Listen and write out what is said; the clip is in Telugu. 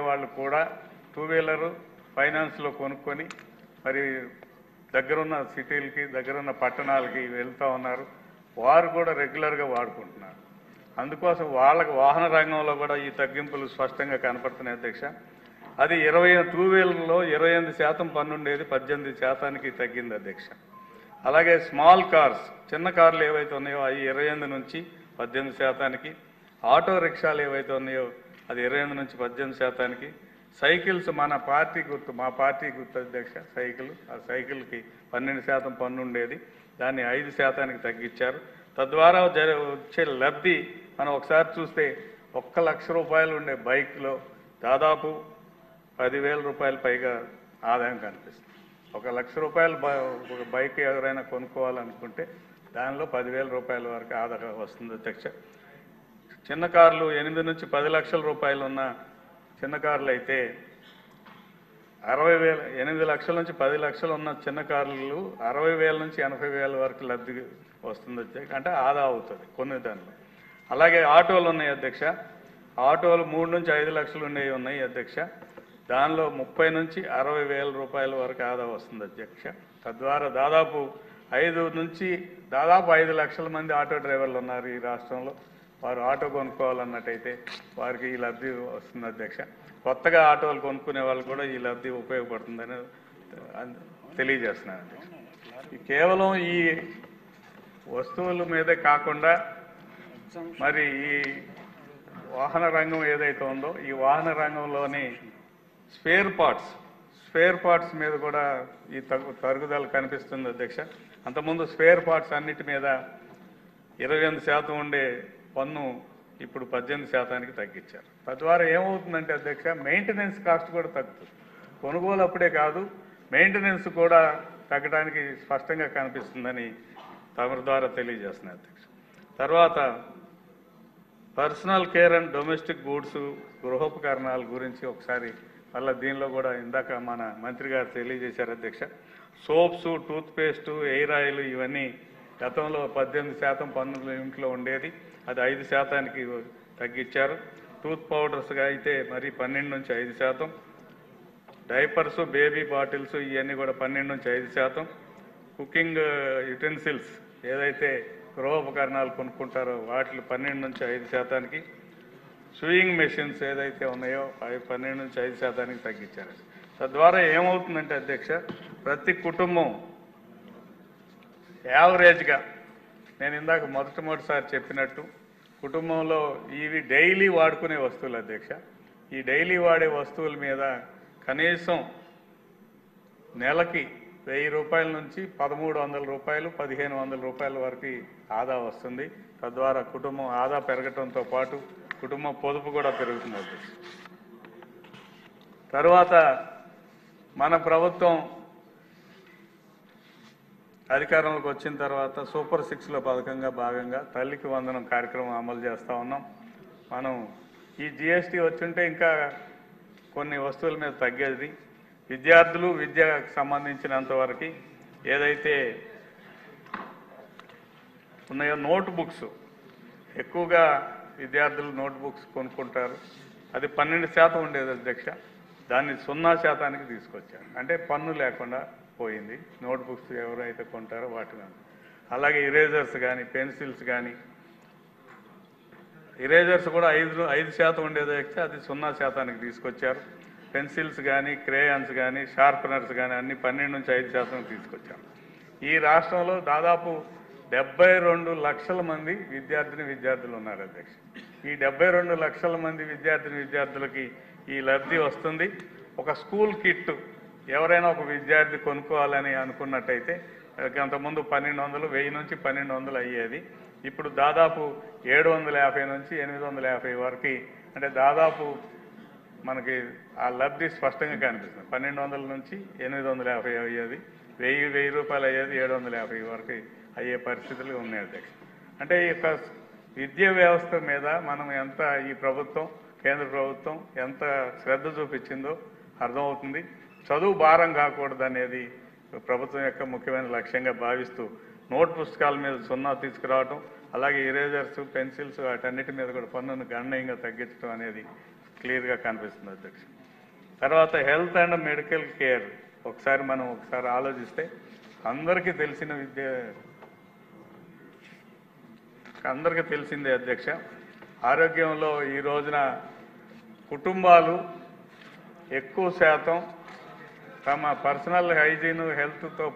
వాళ్ళు కూడా టూ వీలర్ ఫైనాన్స్లో కొనుక్కొని మరి దగ్గరున్న సిటీలకి దగ్గరున్న పట్టణాలకి వెళ్తూ ఉన్నారు. వారు కూడా రెగ్యులర్గా వాడుకుంటున్నారు. అందుకోసం వాళ్ళకి వాహన రంగంలో కూడా ఈ తగ్గింపులు స్పష్టంగా కనపడుతున్నాయి అధ్యక్ష. అది టూ వీలర్లో 28% పన్ను ఉండేది 18% తగ్గింది అధ్యక్ష. అలాగే స్మాల్ కార్స్ చిన్న కార్లు ఏవైతే ఉన్నాయో అవి 28 నుంచి 18%, ఆటో రిక్షాలు ఏవైతే ఉన్నాయో అది 28 నుంచి 18%, సైకిల్స్ మన పార్టీ గుర్తు మా పార్టీ గుర్తు అధ్యక్ష సైకిల్, ఆ సైకిల్కి 12% పన్ను ఉండేది దాన్ని 5% తగ్గించారు. తద్వారా వచ్చే లబ్ధి మనం ఒకసారి చూస్తే 1 లక్ష రూపాయలు ఉండే బైక్లో దాదాపు 10,000 రూపాయలు పైగా ఆదాయం కనిపిస్తుంది. 1 లక్ష రూపాయలు ఒక బైక్ ఎవరైనా కొనుక్కోవాలనుకుంటే దానిలో 10,000 రూపాయల వరకు ఆదాయం వస్తుంది అధ్యక్ష. చిన్న కార్లు 8 నుంచి 10 లక్షల రూపాయలు ఉన్న చిన్న కార్లు అయితే 60,000, 8 లక్షల నుంచి 10 లక్షలు ఉన్న చిన్న కార్లు 60,000 నుంచి 80,000 వరకు లబ్ధి వస్తుంది అధ్యక్ష. అంటే ఆదా అవుతుంది కొన్ని దానిలో. అలాగే ఆటోలు ఉన్నాయి అధ్యక్ష. ఆటోలు 3 నుంచి 5 లక్షలు ఉండేవి ఉన్నాయి అధ్యక్ష. దానిలో 30 నుంచి 60,000 రూపాయల వరకు ఆదా వస్తుంది అధ్యక్ష. తద్వారా దాదాపు 5 లక్షల మంది ఆటో డ్రైవర్లు ఉన్నారు ఈ రాష్ట్రంలో. వారు ఆటో కొనుక్కోవాలన్నట్టయితే వారికి ఈ లబ్ధి వస్తుంది అధ్యక్ష. కొత్తగా ఆటోలు కొనుక్కునే వాళ్ళు కూడా ఈ లబ్ధి ఉపయోగపడుతుందని తెలియజేస్తున్నాను అధ్యక్ష. కేవలం ఈ వస్తువుల మీదే కాకుండా మరి ఈ వాహన రంగం ఏదైతే ఉందో ఈ వాహన రంగంలోని స్పేర్ పార్ట్స్ మీద కూడా ఈ తరుగుదల కనిపిస్తుంది అధ్యక్ష. అంతకుముందు స్పేర్ పార్ట్స్ అన్నిటి మీద 28% ఉండే పన్ను ఇప్పుడు 18% తగ్గించారు. తద్వారా ఏమవుతుందంటే అధ్యక్ష మెయింటెనెన్స్ కాస్ట్ కూడా తగ్గుతుంది. కొనుగోలు అప్పుడే కాదు మెయింటెనెన్స్ కూడా తగ్గడానికి స్పష్టంగా కనిపిస్తుందని తమరి ద్వారా తెలియజేస్తున్నాయి అధ్యక్ష. తర్వాత personal care and domestic goods గృహోపకరణాల గురించి ఒకసారి మళ్ళీ దీనిలో కూడా ఇందాక మన మంత్రి గారు తెలియజేశారు అధ్యక్ష. సోప్స్, టూత్పేస్ట్, ఎయిర్ ఆయిల్ ఇవన్నీ గతంలో 18% పన్నులు ఇంట్లో ఉండేది అది 5%కి తగ్గించారు. టూత్ పౌడర్స్గా అయితే మరి 12 నుంచి 5%, డైపర్స్, బేబీ బాటిల్స్ ఇవన్నీ కూడా 12 నుంచి 5%, కుకింగ్ యుటెన్సిల్స్ ఏదైతే గృహోపకరణాలు కొనుక్కుంటారో వాటిని 12 నుంచి 5%కి, స్వింగ్ మెషిన్స్ ఏదైతే ఉన్నాయో అవి 12 నుంచి 5%కి తగ్గించారు. తద్వారా ఏమవుతుందంటే అధ్యక్ష ప్రతి కుటుంబం యావరేజ్గా నేను ఇందాక మొదటిసారి చెప్పినట్టు కుటుంబంలో ఇవి డైలీ వాడుకునే వస్తువులు అధ్యక్ష. ఈ డైలీ వాడే వస్తువుల మీద కనీసం నెలకి 1000 రూపాయల నుంచి 1,300 రూపాయలు 1,500 రూపాయల వరకు ఆదా వస్తుంది. తద్వారా కుటుంబం ఆదా పెరగటంతో పాటు కుటుంబ పొదుపు కూడా పెరుగుతుంది అధ్యక్ష. తర్వాత మన ప్రభుత్వం అధికారంలోకి వచ్చిన తర్వాత సూపర్ 6లో పథకంగా భాగంగా తల్లికి వందనం కార్యక్రమం అమలు చేస్తూ ఉన్నాం. మనం ఈ GST వచ్చుంటే ఇంకా కొన్ని వస్తువుల మీద తగ్గేది. విద్యార్థులు విద్యకు సంబంధించినంత వరకు ఏదైతే ఉన్నాయో నోట్ బుక్స్ ఎక్కువగా విద్యార్థులు నోట్ బుక్స్ కొనుక్కుంటారు. అది 12% ఉండేది అధ్యక్ష. దాన్ని 0%కి తీసుకొచ్చారు. అంటే పన్ను లేకుండా పోయింది నోట్ బుక్స్ ఎవరైతే కొంటారో వాటి మీద. అలాగే ఇరేజర్స్ కానీ పెన్సిల్స్ కానీ ఇరేజర్స్ కూడా 5% ఉండేది అధ్యక్ష. అది 0%కి తీసుకొచ్చారు. పెన్సిల్స్ కానీ క్రేయాన్స్ కానీ షార్పనర్స్ కానీ అన్ని 12 నుంచి 5%కి తీసుకొచ్చారు. ఈ రాష్ట్రంలో దాదాపు 72 లక్షల మంది విద్యార్థులు ఉన్నారు అధ్యక్ష. ఈ 72 లక్షల మంది విద్యార్థులకి ఈ లబ్ధి వస్తుంది. ఒక స్కూల్ కిట్ ఎవరైనా ఒక విద్యార్థి కొనుక్కోవాలని అనుకున్నట్టయితే అంతకుముందు 1,200, 1000 నుంచి 1,200 అయ్యేది. ఇప్పుడు దాదాపు 750 నుంచి 850 వరకు, అంటే దాదాపు మనకి ఆ లబ్ధి స్పష్టంగా కనిపిస్తుంది. 1,200 నుంచి 850 అయ్యేది, 1000 రూపాయలు అయ్యేది 750 వరకు అయ్యే పరిస్థితులు ఉన్నాయి అధ్యక్ష. అంటే ఈ యొక్క విద్యా వ్యవస్థ మీద మనం ఎంత ఈ ప్రభుత్వం కేంద్ర ప్రభుత్వం ఎంత శ్రద్ధ చూపించిందో అర్థమవుతుంది. చదువు భారం కాకూడదు అనేది ప్రభుత్వం యొక్క ముఖ్యమైన లక్ష్యంగా భావిస్తూ నోట్ పుస్తకాల మీద 0 తీసుకురావటం, అలాగే ఇరేజర్స్ పెన్సిల్స్ వాటన్నిటి మీద కూడా పన్నును గణనీయంగా తగ్గించడం అనేది క్లియర్గా కనిపిస్తుంది అధ్యక్ష. తర్వాత హెల్త్ అండ్ మెడికల్ కేర్ ఒకసారి ఆలోచిస్తే అందరికీ తెలిసిందే అధ్యక్ష. ఆరోగ్యంలో ఈ రోజున కుటుంబాలు ఎక్కువ శాతం తమ పర్సనల్ హైజీన్ హెల్త్తో